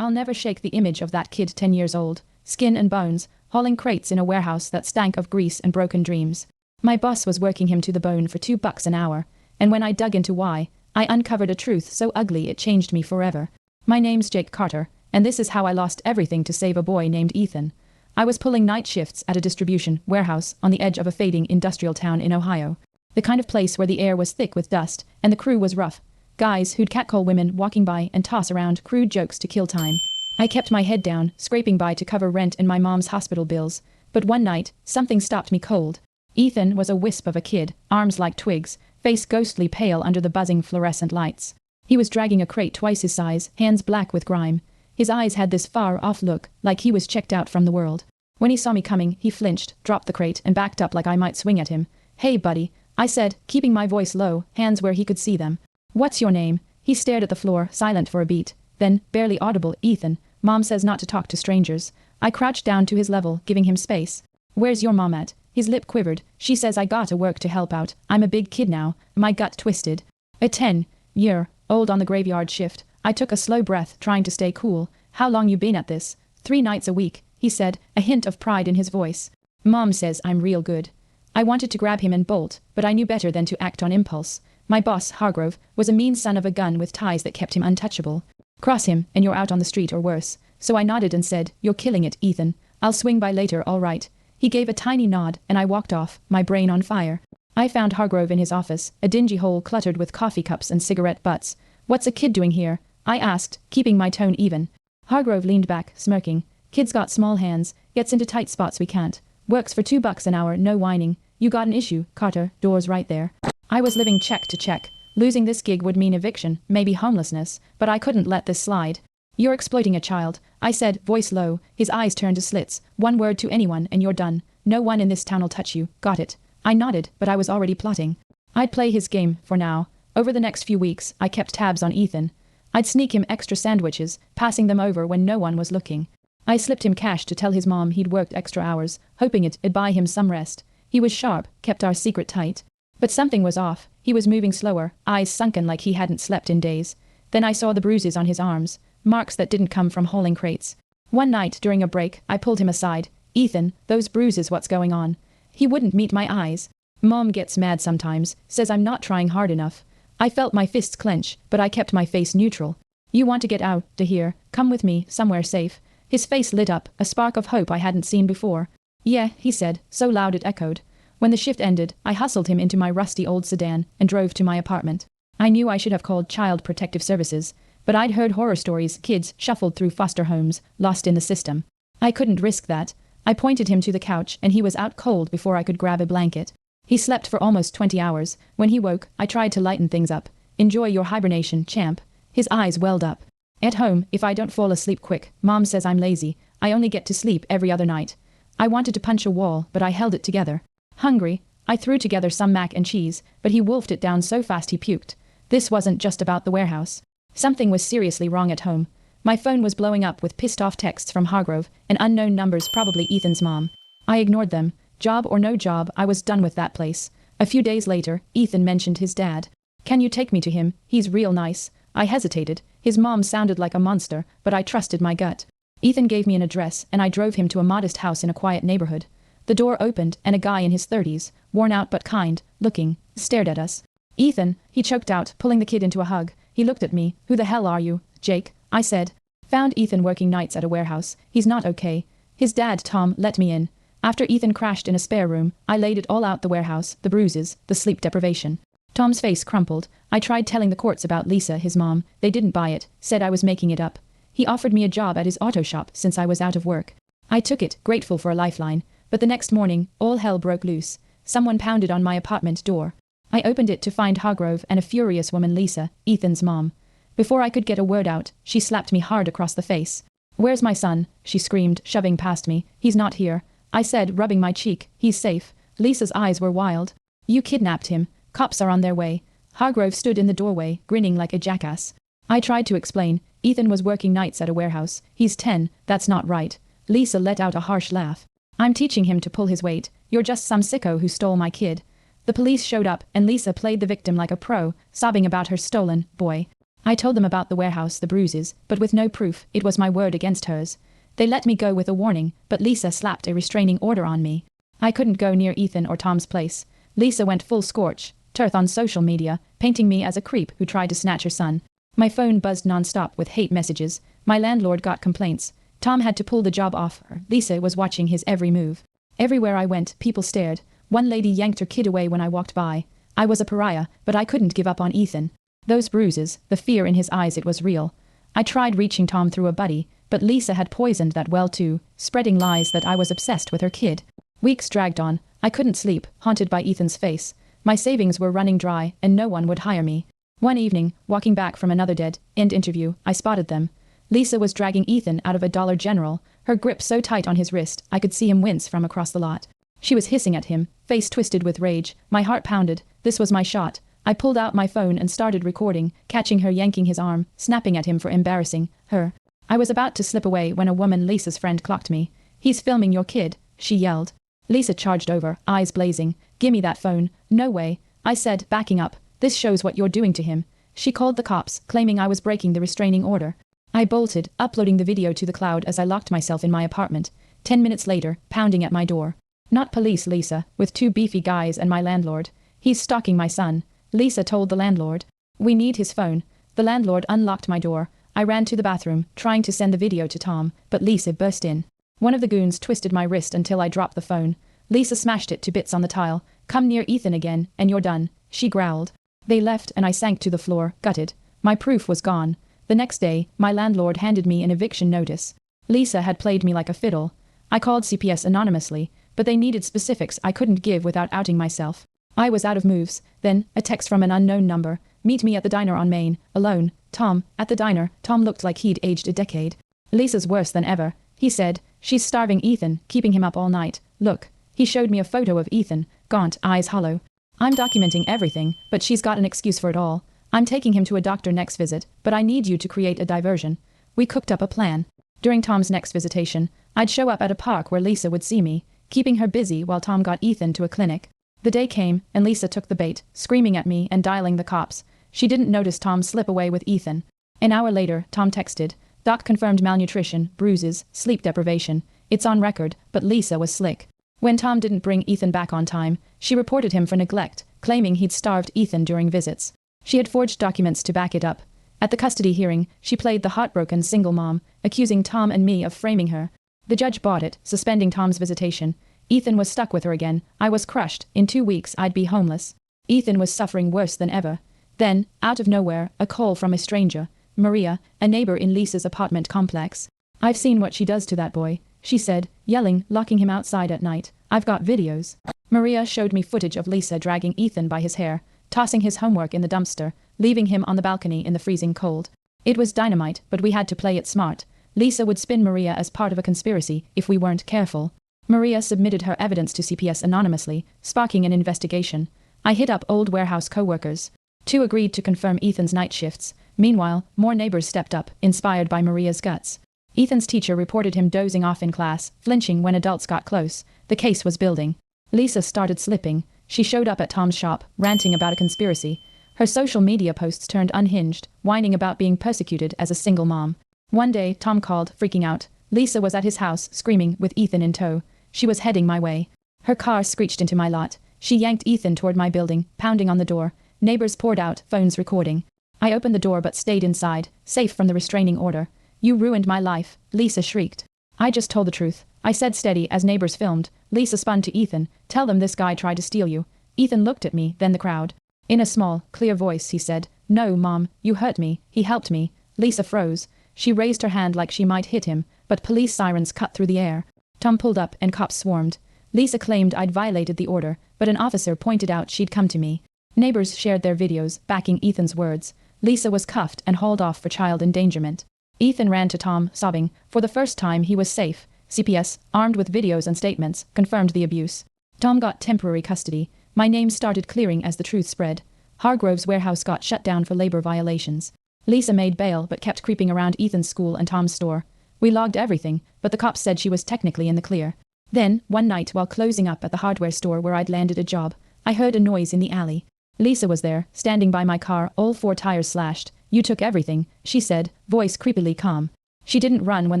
I'll never shake the image of that kid 10 years old, skin and bones, hauling crates in a warehouse that stank of grease and broken dreams. My boss was working him to the bone for $2 an hour, and when I dug into why, I uncovered a truth so ugly it changed me forever. My name's Jake Carter, and this is how I lost everything to save a boy named Ethan. I was pulling night shifts at a distribution warehouse on the edge of a fading industrial town in Ohio. The kind of place where the air was thick with dust, and the crew was rough. Guys who'd catcall women walking by and toss around crude jokes to kill time. I kept my head down, scraping by to cover rent and my mom's hospital bills. But one night, something stopped me cold. Ethan was a wisp of a kid, arms like twigs, face ghostly pale under the buzzing fluorescent lights. He was dragging a crate twice his size, hands black with grime. His eyes had this far-off look, like he was checked out from the world. When he saw me coming, he flinched, dropped the crate, and backed up like I might swing at him. "Hey, buddy," I said, keeping my voice low, hands where he could see them. "What's your name?" He stared at the floor, silent for a beat. Then, barely audible, "Ethan. Mom says not to talk to strangers." I crouched down to his level, giving him space. "Where's your mom at?" His lip quivered. "She says I gotta work to help out. I'm a big kid now." My gut twisted. A 10-year-old on the graveyard shift. I took a slow breath, trying to stay cool. "How long you been at this?" 3 nights a week, he said, a hint of pride in his voice. "Mom says I'm real good." I wanted to grab him and bolt, but I knew better than to act on impulse. My boss, Hargrove, was a mean son of a gun with ties that kept him untouchable. "Cross him, and you're out on the street or worse." So I nodded and said, "You're killing it, Ethan. I'll swing by later, all right." He gave a tiny nod, and I walked off, my brain on fire. I found Hargrove in his office, a dingy hole cluttered with coffee cups and cigarette butts. "What's a kid doing here?" I asked, keeping my tone even. Hargrove leaned back, smirking. "Kid's got small hands, gets into tight spots we can't. Works for $2 an hour, no whining. You got an issue, Carter, door's right there." I was living check to check. Losing this gig would mean eviction, maybe homelessness, but I couldn't let this slide. "You're exploiting a child," I said, voice low. His eyes turned to slits. "One word to anyone and you're done. No one in this town'll touch you, got it?" I nodded, but I was already plotting. I'd play his game, for now. Over the next few weeks, I kept tabs on Ethan. I'd sneak him extra sandwiches, passing them over when no one was looking. I slipped him cash to tell his mom he'd worked extra hours, hoping it'd buy him some rest. He was sharp, kept our secret tight. But something was off. He was moving slower, eyes sunken like he hadn't slept in days. Then I saw the bruises on his arms, marks that didn't come from hauling crates. One night, during a break, I pulled him aside. "Ethan, those bruises, what's going on?" He wouldn't meet my eyes. "Mom gets mad sometimes, says I'm not trying hard enough." I felt my fists clench, but I kept my face neutral. "You want to get out to here? Come with me, somewhere safe." His face lit up, a spark of hope I hadn't seen before. "Yeah," he said, so loud it echoed. When the shift ended, I hustled him into my rusty old sedan and drove to my apartment. I knew I should have called Child Protective Services, but I'd heard horror stories, kids shuffled through foster homes, lost in the system. I couldn't risk that. I pointed him to the couch and he was out cold before I could grab a blanket. He slept for almost 20 hours. When he woke, I tried to lighten things up. "Enjoy your hibernation, champ." His eyes welled up. "At home, if I don't fall asleep quick, Mom says I'm lazy. I only get to sleep every other night." I wanted to punch a wall, but I held it together. Hungry, I threw together some mac and cheese, but he wolfed it down so fast he puked. This wasn't just about the warehouse. Something was seriously wrong at home. My phone was blowing up with pissed-off texts from Hargrove, and unknown numbers, probably Ethan's mom. I ignored them. Job or no job, I was done with that place. A few days later, Ethan mentioned his dad. "Can you take me to him? He's real nice." I hesitated. His mom sounded like a monster, but I trusted my gut. Ethan gave me an address, and I drove him to a modest house in a quiet neighborhood. The door opened, and a guy in his 30s, worn out but kind, looking, stared at us. "Ethan," he choked out, pulling the kid into a hug. He looked at me. "Who the hell are you?" "Jake," I said. "Found Ethan working nights at a warehouse. He's not okay." His dad, Tom, let me in. After Ethan crashed in a spare room, I laid it all out: the warehouse, the bruises, the sleep deprivation. Tom's face crumpled. I tried telling the courts about Lisa, his mom. They didn't buy it, said I was making it up. He offered me a job at his auto shop since I was out of work. I took it, grateful for a lifeline. But the next morning, all hell broke loose. Someone pounded on my apartment door. I opened it to find Hargrove and a furious woman, Lisa, Ethan's mom. Before I could get a word out, she slapped me hard across the face. "Where's my son?" she screamed, shoving past me. "He's not here." I said, rubbing my cheek. "He's safe." Lisa's eyes were wild. "You kidnapped him. Cops are on their way." Hargrove stood in the doorway, grinning like a jackass. I tried to explain. Ethan was working nights at a warehouse. He's 10, that's not right. Lisa let out a harsh laugh. "I'm teaching him to pull his weight. You're just some sicko who stole my kid." The police showed up, and Lisa played the victim like a pro, sobbing about her stolen boy. I told them about the warehouse, the bruises, but with no proof. It was my word against hers. They let me go with a warning, but Lisa slapped a restraining order on me. I couldn't go near Ethan or Tom's place. Lisa went full scorch, turf on social media, painting me as a creep who tried to snatch her son. My phone buzzed non-stop with hate messages. My landlord got complaints. Tom had to pull the job off her. Lisa was watching his every move. Everywhere I went, people stared. One lady yanked her kid away when I walked by. I was a pariah, but I couldn't give up on Ethan. Those bruises, the fear in his eyes, it was real. I tried reaching Tom through a buddy, but Lisa had poisoned that well too, spreading lies that I was obsessed with her kid. Weeks dragged on. I couldn't sleep, haunted by Ethan's face. My savings were running dry, and no one would hire me. One evening, walking back from another dead-end interview, I spotted them. Lisa was dragging Ethan out of a Dollar General, her grip so tight on his wrist I could see him wince from across the lot. She was hissing at him, face twisted with rage. My heart pounded. This was my shot. I pulled out my phone and started recording, catching her yanking his arm, snapping at him for embarrassing her. I was about to slip away when a woman, Lisa's friend, clocked me. "He's filming your kid," she yelled. Lisa charged over, eyes blazing. "Gimme that phone." "No way," I said, backing up. "This shows what you're doing to him." She called the cops, claiming I was breaking the restraining order. I bolted, uploading the video to the cloud as I locked myself in my apartment. 10 minutes later, pounding at my door. "Not police, Lisa," with two beefy guys and my landlord. "He's stalking my son," Lisa told the landlord. "We need his phone." The landlord unlocked my door. I ran to the bathroom, trying to send the video to Tom, but Lisa burst in. One of the goons twisted my wrist until I dropped the phone. Lisa smashed it to bits on the tile. "Come near Ethan again, and you're done," she growled. They left and I sank to the floor, gutted. My proof was gone. The next day, my landlord handed me an eviction notice. Lisa had played me like a fiddle. I called CPS anonymously, but they needed specifics I couldn't give without outing myself. I was out of moves. Then, a text from an unknown number. "Meet me at the diner on Main, alone. Tom." At the diner, Tom looked like he'd aged a decade. "Lisa's worse than ever," he said. "She's starving Ethan, keeping him up all night. Look." He showed me a photo of Ethan, gaunt, eyes hollow. "I'm documenting everything, but she's got an excuse for it all. I'm taking him to a doctor next visit, but I need you to create a diversion." We cooked up a plan. During Tom's next visitation, I'd show up at a park where Lisa would see me, keeping her busy while Tom got Ethan to a clinic. The day came, and Lisa took the bait, screaming at me and dialing the cops. She didn't notice Tom slip away with Ethan. An hour later, Tom texted. "Doc confirmed malnutrition, bruises, sleep deprivation. It's on record," but Lisa was slick. When Tom didn't bring Ethan back on time, she reported him for neglect, claiming he'd starved Ethan during visits. She had forged documents to back it up. At the custody hearing, she played the heartbroken single mom, accusing Tom and me of framing her. The judge bought it, suspending Tom's visitation. Ethan was stuck with her again. I was crushed. In 2 weeks, I'd be homeless. Ethan was suffering worse than ever. Then, out of nowhere, a call from a stranger, Maria, a neighbor in Lisa's apartment complex. "I've seen what she does to that boy," she said, yelling, locking him outside at night. "I've got videos." Maria showed me footage of Lisa dragging Ethan by his hair, tossing his homework in the dumpster, leaving him on the balcony in the freezing cold. It was dynamite, but we had to play it smart. Lisa would spin Maria as part of a conspiracy if we weren't careful. Maria submitted her evidence to CPS anonymously, sparking an investigation. I hit up old warehouse co-workers. 2 agreed to confirm Ethan's night shifts. Meanwhile, more neighbors stepped up, inspired by Maria's guts. Ethan's teacher reported him dozing off in class, flinching when adults got close. The case was building. Lisa started slipping. She showed up at Tom's shop, ranting about a conspiracy. Her social media posts turned unhinged, whining about being persecuted as a single mom. One day, Tom called, freaking out. Lisa was at his house, screaming, with Ethan in tow. She was heading my way. Her car screeched into my lot. She yanked Ethan toward my building, pounding on the door. Neighbors poured out, phones recording. I opened the door but stayed inside, safe from the restraining order. "You ruined my life," Lisa shrieked. I just told the truth. I said steady as neighbors filmed. Lisa spun to Ethan. "Tell them this guy tried to steal you." Ethan looked at me, then the crowd. In a small, clear voice he said, "No, Mom, you hurt me. He helped me." Lisa froze. She raised her hand like she might hit him, but police sirens cut through the air. Tom pulled up and cops swarmed. Lisa claimed I'd violated the order, but an officer pointed out she'd come to me. Neighbors shared their videos, backing Ethan's words. Lisa was cuffed and hauled off for child endangerment. Ethan ran to Tom, sobbing. For the first time he was safe. CPS, armed with videos and statements, confirmed the abuse. Tom got temporary custody. My name started clearing as the truth spread. Hargrove's warehouse got shut down for labor violations. Lisa made bail but kept creeping around Ethan's school and Tom's store. We logged everything, but the cops said she was technically in the clear. Then, one night while closing up at the hardware store where I'd landed a job, I heard a noise in the alley. Lisa was there, standing by my car, all 4 tires slashed. You took everything, she said, voice creepily calm. She didn't run when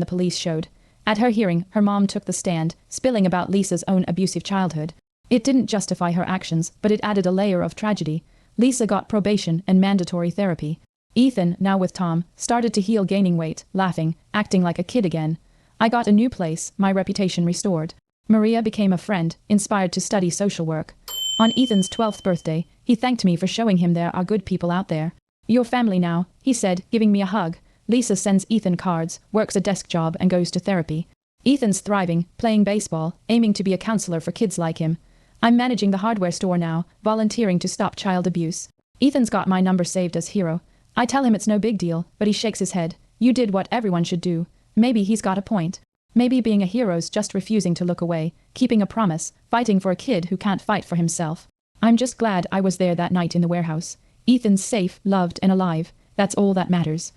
the police showed. At her hearing, her mom took the stand, spilling about Lisa's own abusive childhood. It didn't justify her actions, but it added a layer of tragedy. Lisa got probation and mandatory therapy. Ethan, now with Tom, started to heal, gaining weight, laughing, acting like a kid again. I got a new place, my reputation restored. Maria became a friend, inspired to study social work. On Ethan's 12th birthday, he thanked me for showing him there are good people out there. Your family now, he said, giving me a hug. Lisa sends Ethan cards, works a desk job and goes to therapy. Ethan's thriving, playing baseball, aiming to be a counselor for kids like him. I'm managing the hardware store now, volunteering to stop child abuse. Ethan's got my number saved as hero. I tell him it's no big deal, but he shakes his head. You did what everyone should do. Maybe he's got a point. Maybe being a hero's just refusing to look away, keeping a promise, fighting for a kid who can't fight for himself. I'm just glad I was there that night in the warehouse. Ethan's safe, loved and alive. That's all that matters.